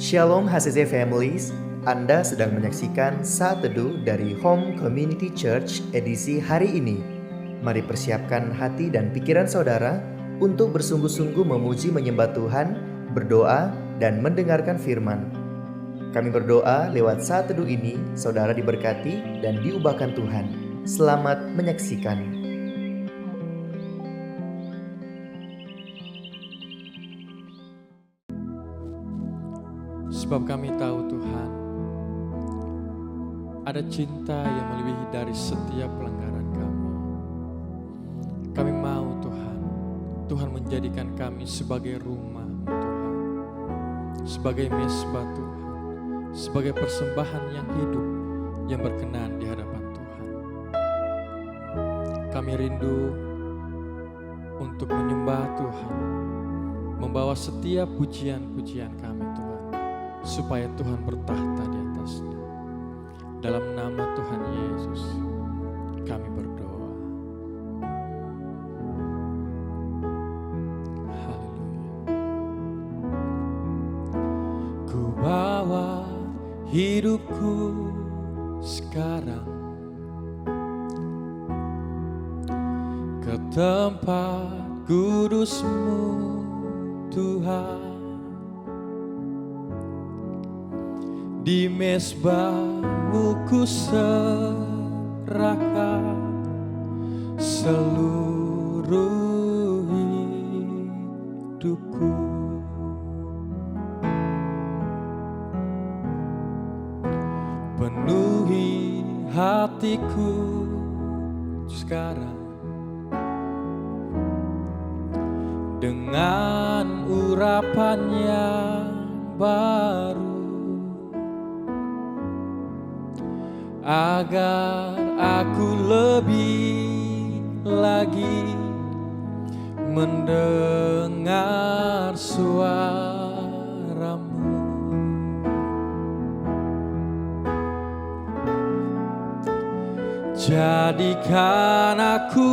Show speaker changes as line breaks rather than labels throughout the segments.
Shalom HCC Families, Anda sedang menyaksikan Saat Teduh dari Home Community Church edisi hari ini. Mari persiapkan hati dan pikiran saudara untuk bersungguh-sungguh memuji menyembah Tuhan, berdoa, dan mendengarkan firman. Kami berdoa lewat Saat Teduh ini, saudara diberkati dan diubahkan Tuhan. Selamat menyaksikan.
Sebab kami tahu Tuhan, ada cinta yang melebihi dari setiap pelanggaran kami. Kami mau Tuhan, Tuhan menjadikan kami sebagai rumah Tuhan, sebagai mesbah Tuhan, sebagai persembahan yang hidup, yang berkenan di hadapan Tuhan. Kami rindu untuk menyembah Tuhan, membawa setiap pujian-pujian kami Tuhan, supaya Tuhan bertahta di atasnya. Dalam nama Tuhan Yesus, kami berdoa. Haleluya. Ku bawa hidupku sekarang ke tempat kudus-Mu, Tuhan. Di mesbah-Mu ku serahkan seluruh hidupku. Penuhi hatiku sekarang dengan urapan yang baru, agar aku lebih lagi mendengar suara-Mu. Jadikan aku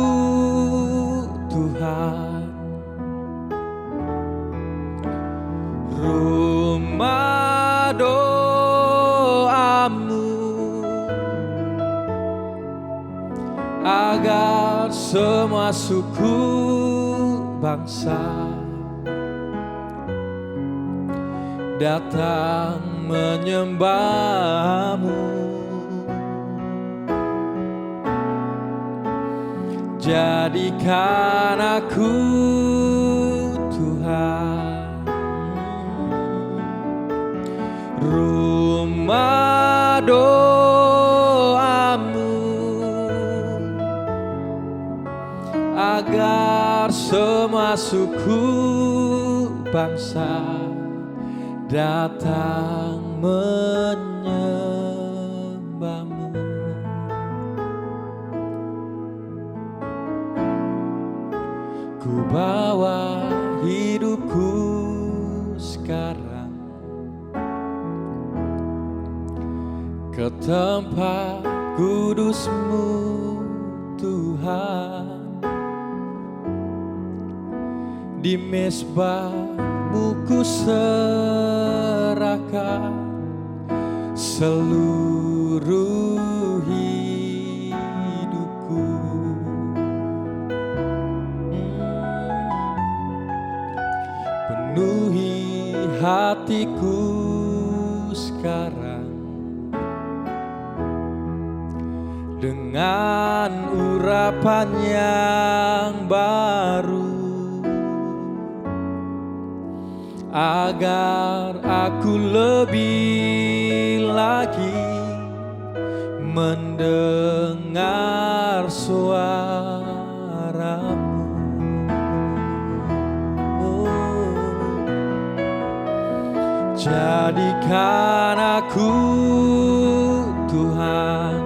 Tuhan rumah doa-Mu, agar semua suku bangsa datang menyembah-Mu. Jadikan aku Tuhan rumah doa-Mu, agar semua suku bangsa datang menyembah-Mu. Ku bawa hidupku sekarang ke tempat kudus-Mu, Tuhan. Di mesbah-Mu ku serahkan seluruh hidupku. Penuhi hatiku sekarang dengan urapan yang baru, agar aku lebih lagi mendengar suara-Mu. Jadikan aku Tuhan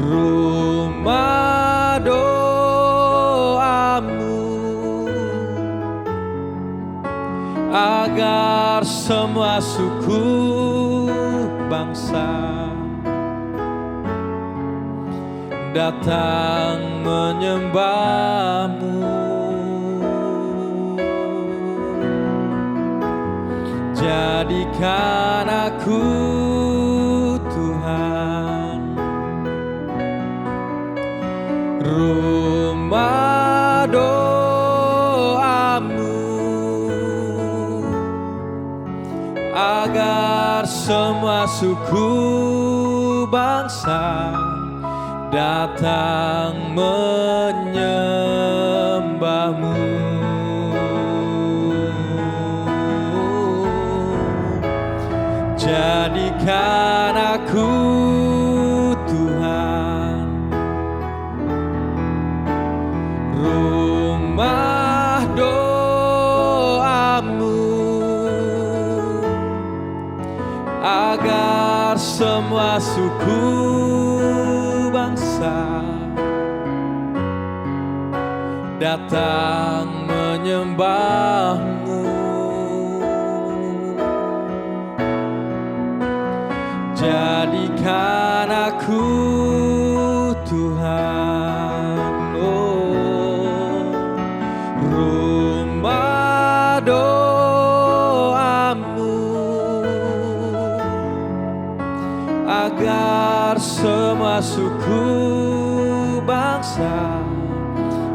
rumah doa-Mu, agar semua suku bangsa datang menyembah-Mu. jadikan aku Tuhan rumah doamu, agar semua suku bangsa datang menyembahmu. Jadikan aku Tuhan rumah doamu, agar semua suku bangsa datang menyembahmu. Jadikan aku Tuhan, oh, rumah doamu, agar semua suku bangsa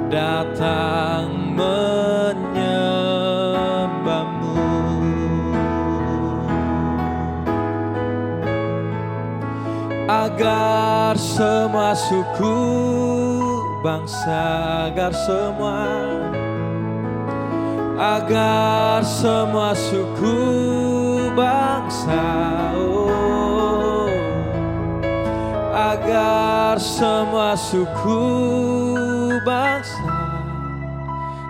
datang menyembahmu. Agar semua suku bangsa, agar semua suku bangsa, oh, agar semua suku bangsa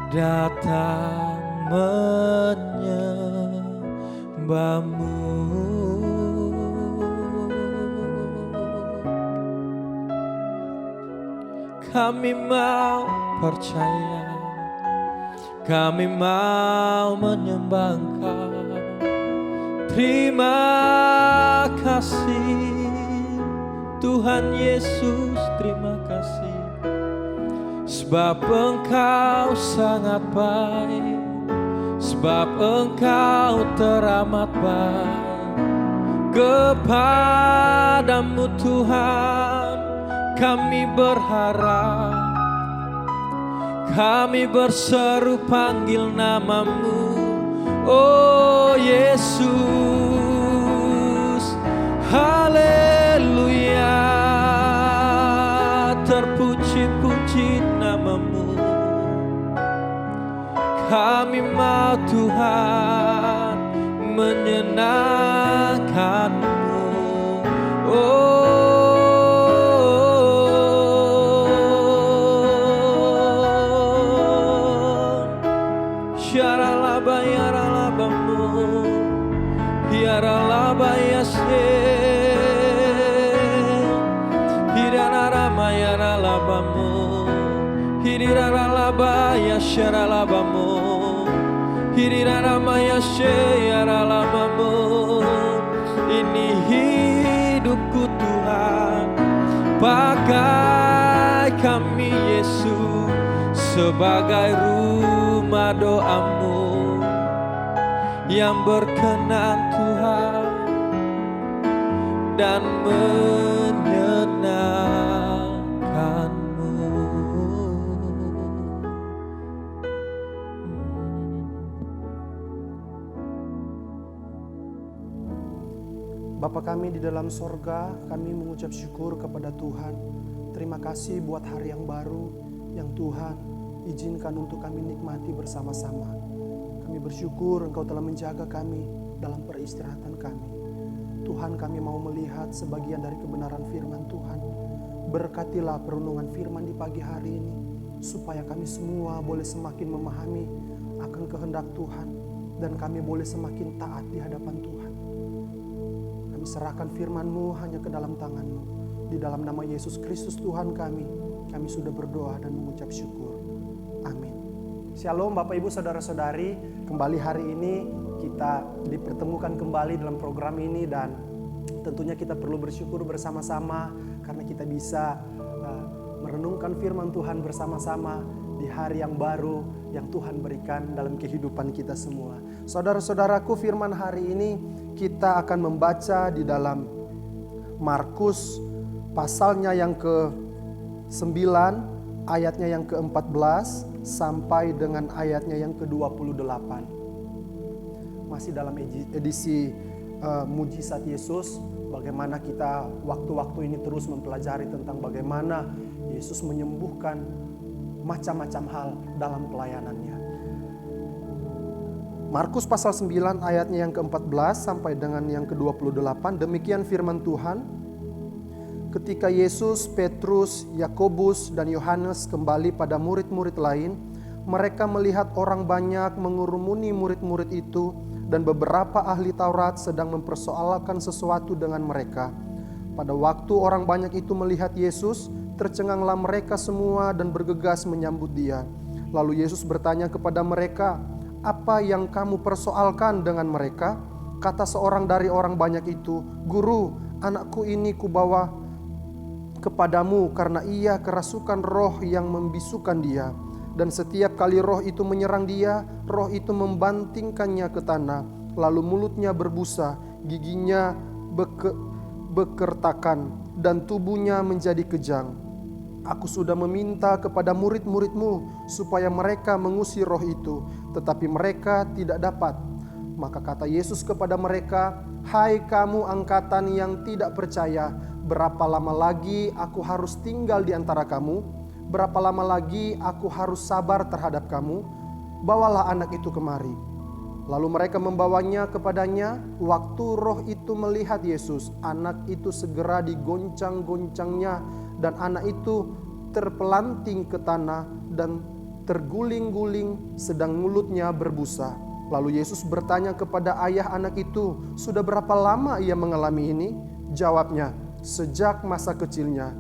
datang menyembahmu. Kami mau percaya, kami mau menyembah Engkau. Terima kasih Tuhan Yesus, terima kasih, sebab Engkau sangat baik, sebab Engkau teramat baik. Kepadamu Tuhan kami berharap, kami berseru panggil namamu, oh Yesus. Haleluya, terpuji-puji namamu. Kami mau Tuhan menyenangkanmu, oh ini hidupku Tuhan, pakai kami Yesus sebagai rumah doamu yang berkenan Tuhan dan menyenangkanmu.
Bapa kami di dalam sorga, kami mengucap syukur kepada Tuhan. Terima kasih buat hari yang baru yang Tuhan izinkan untuk kami nikmati bersama-sama. Kami bersyukur Engkau telah menjaga kami dalam peristirahatan kami. Tuhan, kami mau melihat sebagian dari kebenaran firman Tuhan. Berkatilah perenungan firman di pagi hari ini, supaya kami semua boleh semakin memahami akan kehendak Tuhan, dan kami boleh semakin taat di hadapan Tuhan. Kami serahkan firman-Mu hanya ke dalam tangan-Mu. Di dalam nama Yesus Kristus Tuhan kami sudah berdoa dan mengucap syukur. Amin. Shalom Bapak Ibu Saudara-saudari, kembali hari ini kita dipertemukan kembali dalam program ini, dan tentunya kita perlu bersyukur bersama-sama karena kita bisa merenungkan firman Tuhan bersama-sama di hari yang baru yang Tuhan berikan dalam kehidupan kita semua. Saudara-saudaraku, firman hari ini kita akan membaca di dalam Markus pasalnya yang ke-9, ayatnya yang ke-14 sampai dengan ayatnya yang ke-28. Masih dalam edisi Mujizat Yesus, bagaimana kita waktu-waktu ini terus mempelajari tentang bagaimana Yesus menyembuhkan macam-macam hal dalam pelayanannya. Markus pasal 9 ayatnya yang ke-14 sampai dengan yang ke-28, demikian firman Tuhan. Ketika Yesus, Petrus, Yakobus, dan Yohanes kembali pada murid-murid lain, mereka melihat orang banyak mengurumuni murid-murid itu, dan beberapa ahli Taurat sedang mempersoalkan sesuatu dengan mereka. Pada waktu orang banyak itu melihat Yesus, tercenganglah mereka semua dan bergegas menyambut Dia. Lalu Yesus bertanya kepada mereka, "Apa yang kamu persoalkan dengan mereka?" Kata seorang dari orang banyak itu, "Guru, anakku ini kubawa kepadamu karena ia kerasukan roh yang membisukan dia. Dan setiap kali roh itu menyerang dia, roh itu membantingkannya ke tanah. Lalu mulutnya berbusa, giginya bekertakan, dan tubuhnya menjadi kejang. Aku sudah meminta kepada murid-muridmu supaya mereka mengusir roh itu, tetapi mereka tidak dapat." Maka kata Yesus kepada mereka, "Hai kamu angkatan yang tidak percaya, berapa lama lagi aku harus tinggal di antara kamu? Berapa lama lagi aku harus sabar terhadap kamu? Bawalah anak itu kemari." Lalu mereka membawanya kepadanya. Waktu roh itu melihat Yesus, anak itu segera digoncang-goncangnya, dan anak itu terpelanting ke tanah dan terguling-guling sedang mulutnya berbusa. Lalu Yesus bertanya kepada ayah anak itu, "Sudah berapa lama ia mengalami ini?" Jawabnya, "Sejak masa kecilnya.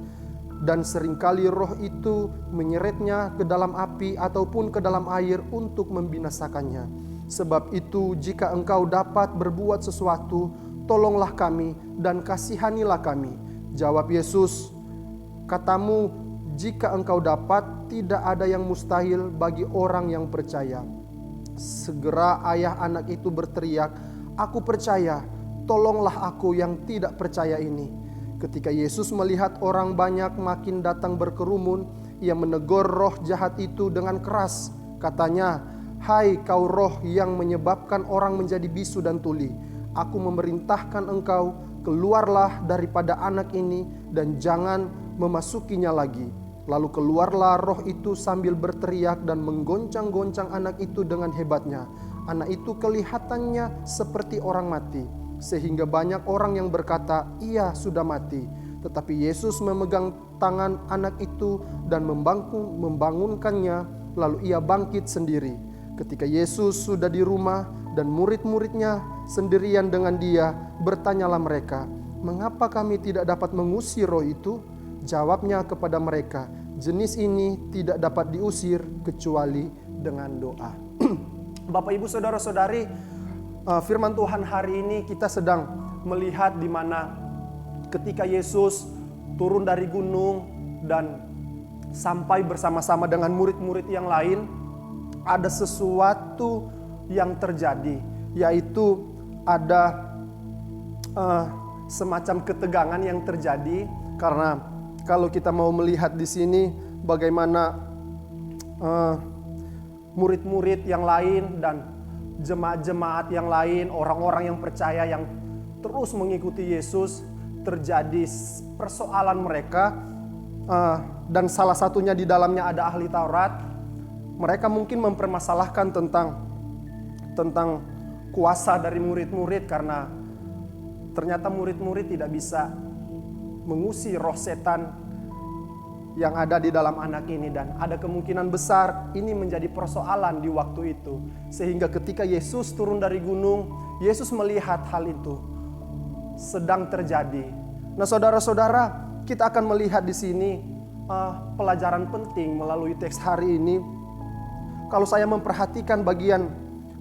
Dan seringkali roh itu menyeretnya ke dalam api ataupun ke dalam air untuk membinasakannya. Sebab itu jika engkau dapat berbuat sesuatu, tolonglah kami dan kasihanilah kami." Jawab Yesus, "Katamu, jika engkau dapat, tidak ada yang mustahil bagi orang yang percaya." Segera ayah anak itu berteriak, "Aku percaya, tolonglah aku yang tidak percaya ini." Ketika Yesus melihat orang banyak makin datang berkerumun, Ia menegur roh jahat itu dengan keras. Katanya, "Hai kau roh yang menyebabkan orang menjadi bisu dan tuli, aku memerintahkan engkau, keluarlah daripada anak ini dan jangan memasukinya lagi." Lalu keluarlah roh itu sambil berteriak dan menggoncang-goncang anak itu dengan hebatnya. Anak itu kelihatannya seperti orang mati, sehingga banyak orang yang berkata, "Ia sudah mati." Tetapi Yesus memegang tangan anak itu dan membangunkannya, lalu ia bangkit sendiri. Ketika Yesus sudah di rumah dan murid-muridnya sendirian dengan Dia, bertanyalah mereka, "Mengapa kami tidak dapat mengusir roh itu?" Jawabnya kepada mereka, "Jenis ini tidak dapat diusir kecuali dengan doa." Bapak, Ibu, Saudara-saudari, firman Tuhan hari ini kita sedang melihat di mana ketika Yesus turun dari gunung dan sampai bersama-sama dengan murid-murid yang lain, ada sesuatu yang terjadi, yaitu ada semacam ketegangan yang terjadi. Karena kalau kita mau melihat di sini bagaimana murid-murid yang lain dan jemaat-jemaat yang lain, orang-orang yang percaya yang terus mengikuti Yesus, terjadi persoalan mereka, dan salah satunya di dalamnya ada ahli Taurat. Mereka mungkin mempermasalahkan tentang kuasa dari murid-murid, karena ternyata murid-murid tidak bisa mengusir roh setan yang ada di dalam anak ini, dan ada kemungkinan besar ini menjadi persoalan di waktu itu. Sehingga ketika Yesus turun dari gunung, Yesus melihat hal itu sedang terjadi. Nah, saudara-saudara, kita akan melihat di sini pelajaran penting melalui teks hari ini. Kalau saya memperhatikan bagian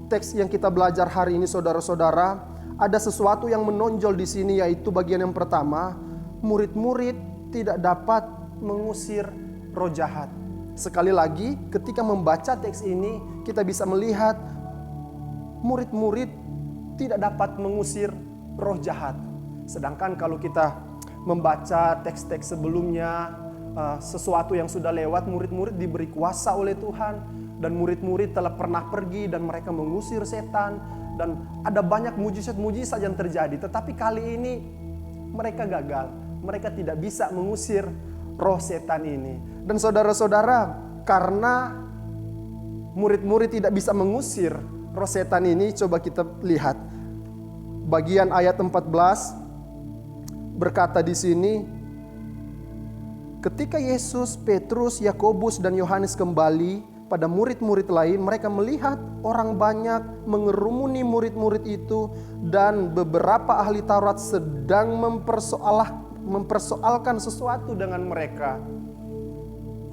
teks yang kita belajar hari ini, saudara-saudara, ada sesuatu yang menonjol di sini, yaitu bagian yang pertama, murid-murid tidak dapat mengusir roh jahat. Sekali lagi, ketika membaca teks ini, kita bisa melihat murid-murid tidak dapat mengusir roh jahat. Sedangkan kalau kita membaca teks-teks sebelumnya, sesuatu yang sudah lewat, murid-murid diberi kuasa oleh Tuhan, dan murid-murid telah pernah pergi dan mereka mengusir setan, dan ada banyak mujizat-mujizat yang terjadi. Tetapi kali ini mereka gagal, mereka tidak bisa mengusir roh setan ini. Dan saudara-saudara, karena murid-murid tidak bisa mengusir roh setan ini, coba kita lihat bagian ayat 14 berkata di sini, ketika Yesus, Petrus, Yakobus dan Yohanes kembali pada murid-murid lain, mereka melihat orang banyak mengerumuni murid-murid itu dan beberapa ahli Taurat sedang mempersoalkan sesuatu dengan mereka.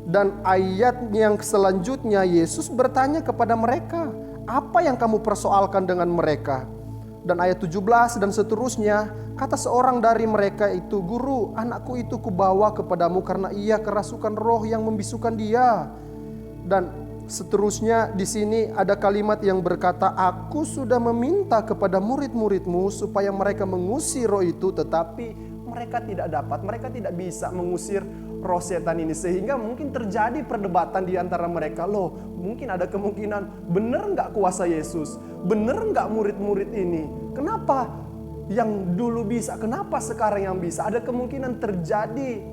Dan ayat yang selanjutnya Yesus bertanya kepada mereka, apa yang kamu persoalkan dengan mereka? Dan ayat 17 dan seterusnya, kata seorang dari mereka itu, Guru, anakku itu kubawa kepadamu karena ia kerasukan roh yang membisukan dia. Dan seterusnya di sini ada kalimat yang berkata, aku sudah meminta kepada murid-muridmu supaya mereka mengusir roh itu, tetapi mereka tidak dapat, mereka tidak bisa mengusir roh setan ini. Sehingga mungkin terjadi perdebatan di antara mereka. Loh, mungkin ada kemungkinan, benar nggak kuasa Yesus? Benar nggak murid-murid ini? Kenapa yang dulu bisa, kenapa sekarang yang bisa? Ada kemungkinan terjadi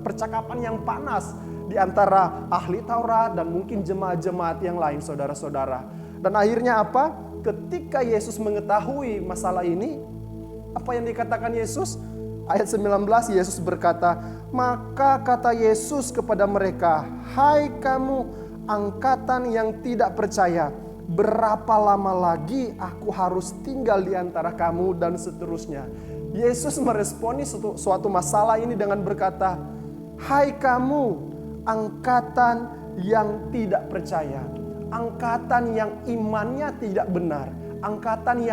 percakapan yang panas di antara ahli Taurat dan mungkin jemaat-jemaat yang lain, saudara-saudara. Dan akhirnya apa? Ketika Yesus mengetahui masalah ini, apa yang dikatakan Yesus? Ayat 19, Yesus berkata, maka kata Yesus kepada mereka, hai kamu angkatan yang tidak percaya, berapa lama lagi aku harus tinggal di antara kamu, dan seterusnya. Yesus meresponi suatu masalah ini dengan berkata, hai kamu angkatan yang tidak percaya, angkatan yang imannya tidak benar, angkatan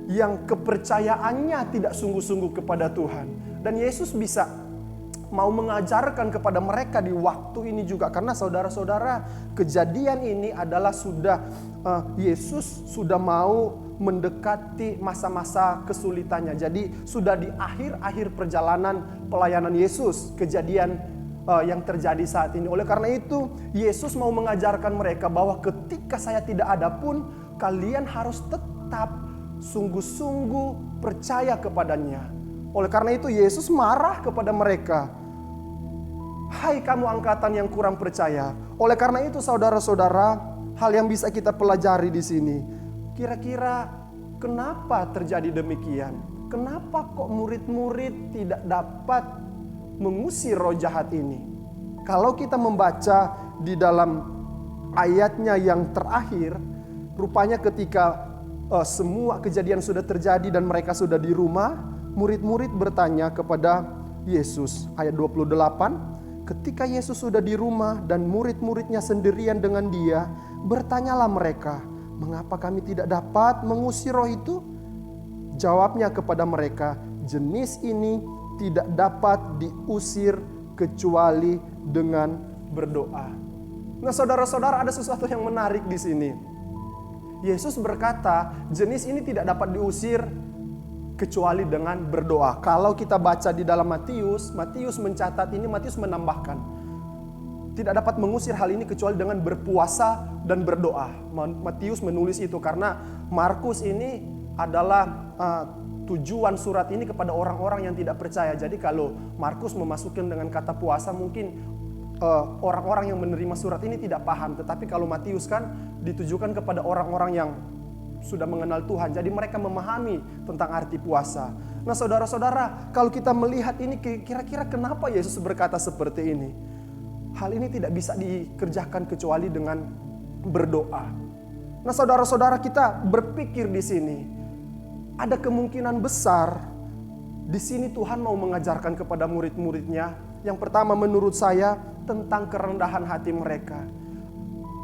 yang kepercayaannya tidak sungguh-sungguh kepada Tuhan. Dan Yesus bisa mau mengajarkan kepada mereka di waktu ini juga. Karena saudara-saudara, kejadian ini adalah Yesus sudah mau mendekati masa-masa kesulitannya. Jadi sudah di akhir-akhir perjalanan pelayanan Yesus, kejadian yang terjadi saat ini. Oleh karena itu, Yesus mau mengajarkan mereka bahwa ketika saya tidak ada pun, kalian harus tetap sungguh-sungguh percaya kepadanya. Oleh karena itu Yesus marah kepada mereka. Hai kamu angkatan yang kurang percaya. Oleh karena itu saudara-saudara, hal yang bisa kita pelajari di sini. Kira-kira kenapa terjadi demikian? Kenapa kok murid-murid tidak dapat mengusir roh jahat ini? Kalau kita membaca di dalam ayatnya yang terakhir, rupanya ketika semua kejadian sudah terjadi dan mereka sudah di rumah, murid-murid bertanya kepada Yesus. Ayat 28, ketika Yesus sudah di rumah dan murid-muridnya sendirian dengan dia, bertanyalah mereka, mengapa kami tidak dapat mengusir roh itu? Jawabnya kepada mereka, jenis ini tidak dapat diusir kecuali dengan berdoa. Nah saudara-saudara, ada sesuatu yang menarik di sini. Yesus berkata, jenis ini tidak dapat diusir kecuali dengan berdoa. Kalau kita baca di dalam Matius mencatat ini, Matius menambahkan, tidak dapat mengusir hal ini kecuali dengan berpuasa dan berdoa. Matius menulis itu karena Markus ini adalah tujuan surat ini kepada orang-orang yang tidak percaya. Jadi kalau Markus memasukkan dengan kata puasa, mungkin orang-orang yang menerima surat ini tidak paham. Tetapi kalau Matius kan ditujukan kepada orang-orang yang sudah mengenal Tuhan. Jadi mereka memahami tentang arti puasa. Nah saudara-saudara, kalau kita melihat ini, kira-kira kenapa Yesus berkata seperti ini? Hal ini tidak bisa dikerjakan kecuali dengan berdoa. Nah saudara-saudara, kita berpikir di sini, ada kemungkinan besar di sini Tuhan mau mengajarkan kepada murid-muridnya. Yang pertama menurut saya tentang kerendahan hati mereka.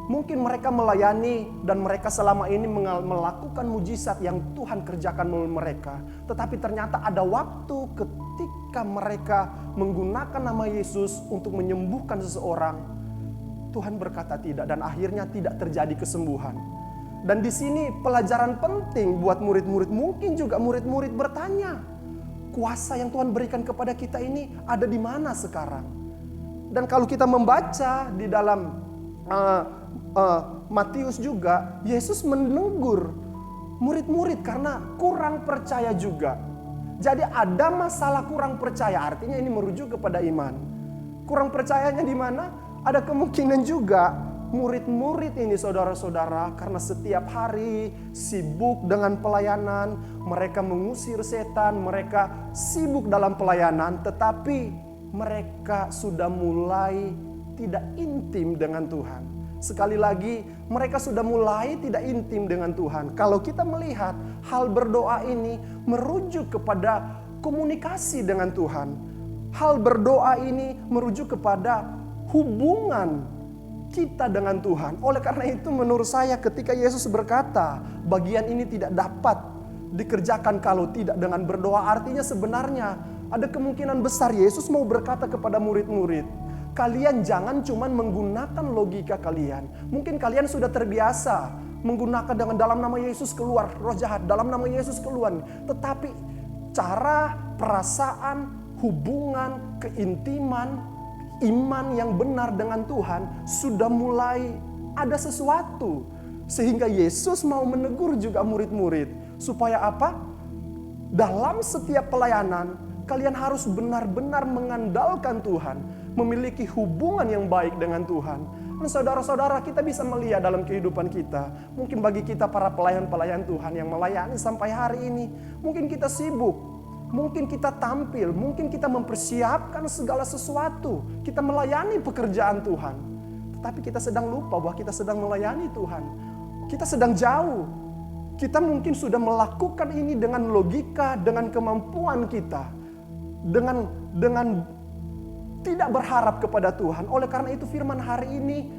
Mungkin mereka melayani dan mereka selama ini melakukan mujizat yang Tuhan kerjakan melalui mereka. Tetapi ternyata ada waktu ketika mereka menggunakan nama Yesus untuk menyembuhkan seseorang, Tuhan berkata tidak dan akhirnya tidak terjadi kesembuhan. Dan di sini pelajaran penting buat murid-murid, mungkin juga murid-murid bertanya, kuasa yang Tuhan berikan kepada kita ini ada di mana sekarang? Dan kalau kita membaca di dalam Matius juga, Yesus menegur murid-murid karena kurang percaya juga. Jadi ada masalah kurang percaya, artinya ini merujuk kepada iman. Kurang percayanya di mana? Ada kemungkinan juga murid-murid ini saudara-saudara, karena setiap hari sibuk dengan pelayanan, mereka mengusir setan, mereka sibuk dalam pelayanan, tetapi mereka sudah mulai tidak intim dengan Tuhan. Sekali lagi, mereka sudah mulai tidak intim dengan Tuhan. Kalau kita melihat hal berdoa ini merujuk kepada komunikasi dengan Tuhan. Hal berdoa ini merujuk kepada hubungan kita dengan Tuhan. Oleh karena itu menurut saya ketika Yesus berkata bagian ini tidak dapat dikerjakan kalau tidak dengan berdoa, artinya sebenarnya ada kemungkinan besar Yesus mau berkata kepada murid-murid, kalian jangan cuman menggunakan logika kalian. Mungkin kalian sudah terbiasa menggunakan dengan dalam nama Yesus keluar roh jahat, dalam nama Yesus keluar. Tetapi cara, perasaan, hubungan, keintiman, iman yang benar dengan Tuhan sudah mulai ada sesuatu. Sehingga Yesus mau menegur juga murid-murid. Supaya apa? Dalam setiap pelayanan kalian harus benar-benar mengandalkan Tuhan. Memiliki hubungan yang baik dengan Tuhan. Dan saudara-saudara, kita bisa melihat dalam kehidupan kita. Mungkin bagi kita para pelayan-pelayan Tuhan yang melayani sampai hari ini, mungkin kita sibuk. Mungkin kita tampil, mungkin kita mempersiapkan segala sesuatu. Kita melayani pekerjaan Tuhan. Tetapi kita sedang lupa bahwa kita sedang melayani Tuhan. Kita sedang jauh. Kita mungkin sudah melakukan ini dengan logika, dengan kemampuan kita. Dengan tidak berharap kepada Tuhan. Oleh karena itu firman hari ini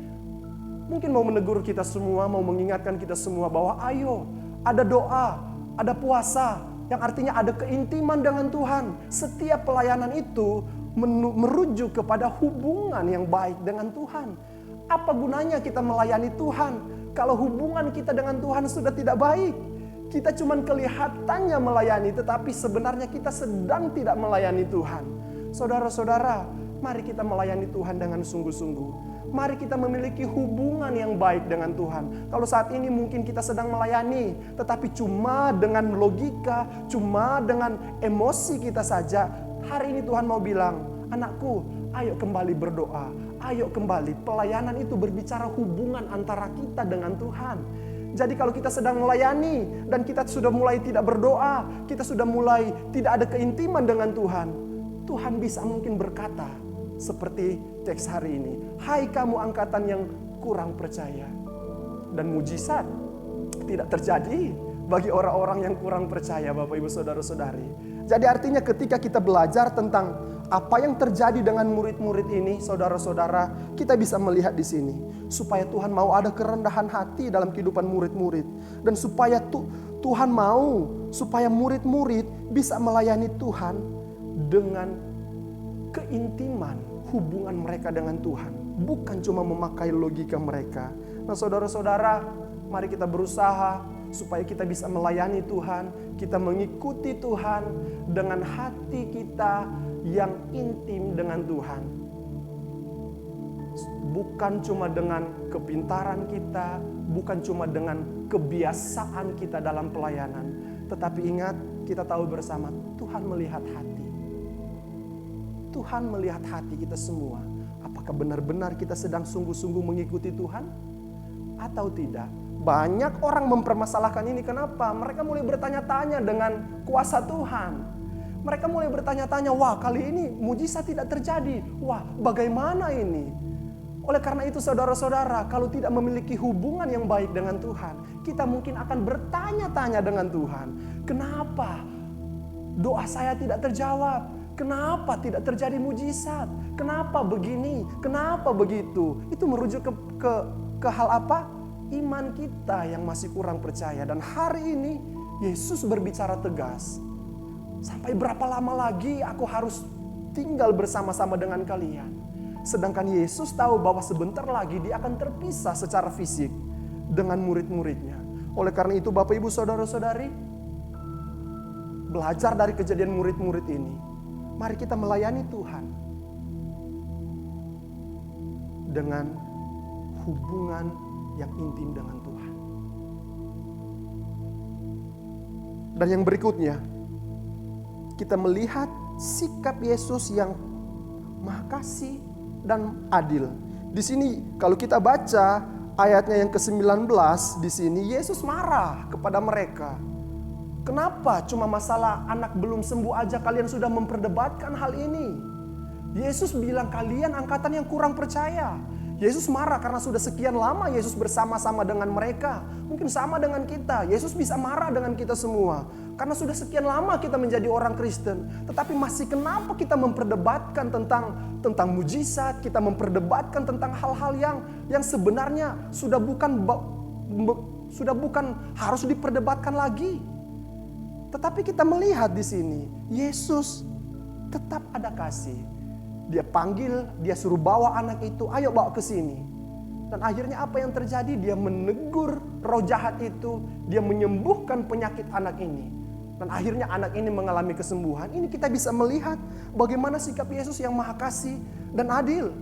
mungkin mau menegur kita semua, mau mengingatkan kita semua bahwa ayo, ada doa, ada puasa, yang artinya ada keintiman dengan Tuhan. Setiap pelayanan itu merujuk kepada hubungan yang baik dengan Tuhan. Apa gunanya kita melayani Tuhan kalau hubungan kita dengan Tuhan sudah tidak baik? Kita cuma kelihatannya melayani, tetapi sebenarnya kita sedang tidak melayani Tuhan. Saudara-saudara, mari kita melayani Tuhan dengan sungguh-sungguh. Mari kita memiliki hubungan yang baik dengan Tuhan. Kalau saat ini mungkin kita sedang melayani, tetapi cuma dengan logika, cuma dengan emosi kita saja. Hari ini Tuhan mau bilang, anakku, ayo kembali berdoa. Ayo kembali. Pelayanan itu berbicara hubungan antara kita dengan Tuhan. Jadi kalau kita sedang melayani dan kita sudah mulai tidak berdoa, kita sudah mulai tidak ada keintiman dengan Tuhan, Tuhan bisa mungkin berkata seperti teks hari ini, hai kamu angkatan yang kurang percaya. Dan mujizat tidak terjadi bagi orang-orang yang kurang percaya, Bapak Ibu Saudara-saudari. Jadi artinya ketika kita belajar tentang apa yang terjadi dengan murid-murid ini, saudara-saudara, kita bisa melihat di sini. Supaya Tuhan mau ada kerendahan hati dalam kehidupan murid-murid. Dan supaya Tuhan mau, supaya murid-murid bisa melayani Tuhan dengan keintiman hubungan mereka dengan Tuhan. Bukan cuma memakai logika mereka. Nah saudara-saudara, mari kita berusaha supaya kita bisa melayani Tuhan. Kita mengikuti Tuhan dengan hati kita yang intim dengan Tuhan. Bukan cuma dengan kepintaran kita, bukan cuma dengan kebiasaan kita dalam pelayanan. Tetapi ingat, kita tahu bersama Tuhan melihat hati. Tuhan melihat hati kita semua. Apakah benar-benar kita sedang sungguh-sungguh mengikuti Tuhan? Atau tidak? Banyak orang mempermasalahkan ini. Kenapa? Mereka mulai bertanya-tanya dengan kuasa Tuhan. Mereka mulai bertanya-tanya, wah kali ini mujizat tidak terjadi. Wah bagaimana ini? Oleh karena itu saudara-saudara, kalau tidak memiliki hubungan yang baik dengan Tuhan, kita mungkin akan bertanya-tanya dengan Tuhan. Kenapa doa saya tidak terjawab? Kenapa tidak terjadi mujizat? Kenapa begini? Kenapa begitu? Itu merujuk ke hal apa? Iman kita yang masih kurang percaya. Dan hari ini Yesus berbicara tegas Sampai berapa lama lagi aku harus tinggal bersama-sama dengan kalian? Sedangkan Yesus tahu bahwa sebentar lagi dia akan terpisah secara fisik dengan murid-muridnya. Oleh karena itu Bapak Ibu Saudara-saudari, belajar dari kejadian murid-murid ini. Mari kita melayani Tuhan dengan hubungan yang intim dengan Tuhan. Dan yang berikutnya, kita melihat sikap Yesus yang Maha Kasih dan adil. Di sini kalau kita baca ayatnya yang ke-19, di sini Yesus marah kepada mereka. Kenapa cuma masalah anak belum sembuh aja kalian sudah memperdebatkan hal ini? Yesus bilang kalian angkatan yang kurang percaya. Yesus marah karena sudah sekian lama Yesus bersama-sama dengan mereka. Mungkin sama dengan kita. Yesus bisa marah dengan kita semua. Karena sudah sekian lama kita menjadi orang Kristen. Tetapi masih kenapa kita memperdebatkan tentang mujizat. Kita memperdebatkan tentang hal-hal yang sebenarnya sudah bukan harus diperdebatkan lagi. Tetapi kita melihat di sini, Yesus tetap ada kasih. Dia panggil, dia suruh bawa anak itu, ayo bawa ke sini. Dan akhirnya apa yang terjadi? Dia menegur roh jahat itu, dia menyembuhkan penyakit anak ini. Dan akhirnya anak ini mengalami kesembuhan. Ini kita bisa melihat bagaimana sikap Yesus yang Maha Kasih dan adil.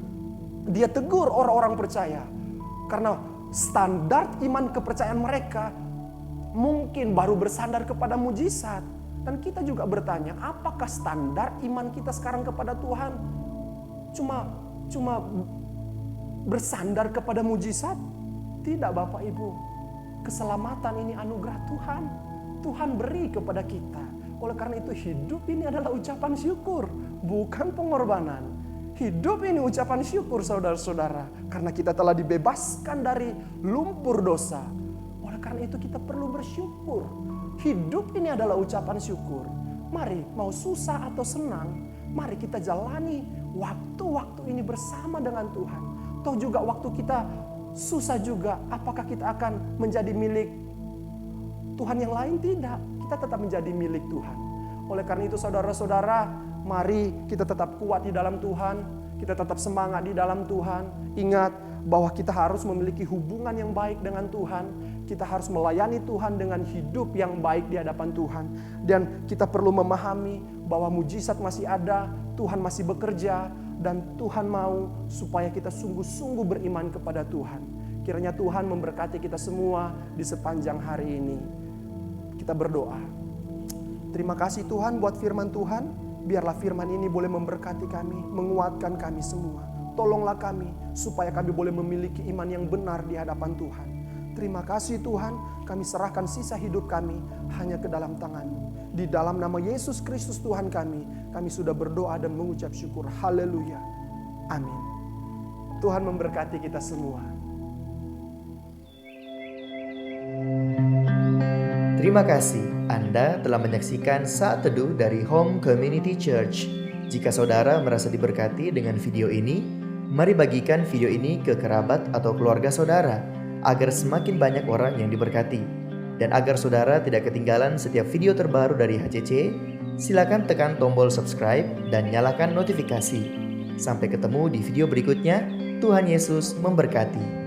Dia tegur orang-orang percaya. Karena standar iman kepercayaan mereka mungkin baru bersandar kepada mujizat. Dan kita juga bertanya, apakah standar iman kita sekarang kepada Tuhan cuma bersandar kepada mujizat? Tidak Bapak Ibu. Keselamatan ini anugerah Tuhan. Tuhan beri kepada kita. Oleh karena itu hidup ini adalah ucapan syukur, bukan pengorbanan. Hidup ini ucapan syukur saudara-saudara. Karena kita telah dibebaskan dari lumpur dosa. Karena itu kita perlu bersyukur. Hidup ini adalah ucapan syukur. Mari mau susah atau senang, mari kita jalani waktu-waktu ini bersama dengan Tuhan. Toh juga waktu kita susah juga, apakah kita akan menjadi milik Tuhan yang lain? Tidak, kita tetap menjadi milik Tuhan. Oleh karena itu saudara-saudara, mari kita tetap kuat di dalam Tuhan. Kita tetap semangat di dalam Tuhan. Ingat bahwa kita harus memiliki hubungan yang baik dengan Tuhan. Kita harus melayani Tuhan dengan hidup yang baik di hadapan Tuhan. Dan kita perlu memahami bahwa mujizat masih ada, Tuhan masih bekerja, dan Tuhan mau supaya kita sungguh-sungguh beriman kepada Tuhan. Kiranya Tuhan memberkati kita semua di sepanjang hari ini. Kita berdoa. Terima kasih Tuhan buat firman Tuhan. Biarlah firman ini boleh memberkati kami, menguatkan kami semua. Tolonglah kami supaya kami boleh memiliki iman yang benar di hadapan Tuhan. Terima kasih Tuhan, kami serahkan sisa hidup kami hanya ke dalam tangan-Mu. Di dalam nama Yesus Kristus Tuhan kami sudah berdoa dan mengucap syukur. Haleluya. Amin. Tuhan memberkati kita semua.
Terima kasih Anda telah menyaksikan Saat Teduh dari Home Community Church. Jika saudara merasa diberkati dengan video ini, mari bagikan video ini ke kerabat atau keluarga saudara, agar semakin banyak orang yang diberkati. Dan agar saudara tidak ketinggalan setiap video terbaru dari HCC, silakan tekan tombol subscribe dan nyalakan notifikasi. Sampai ketemu di video berikutnya. Tuhan Yesus memberkati.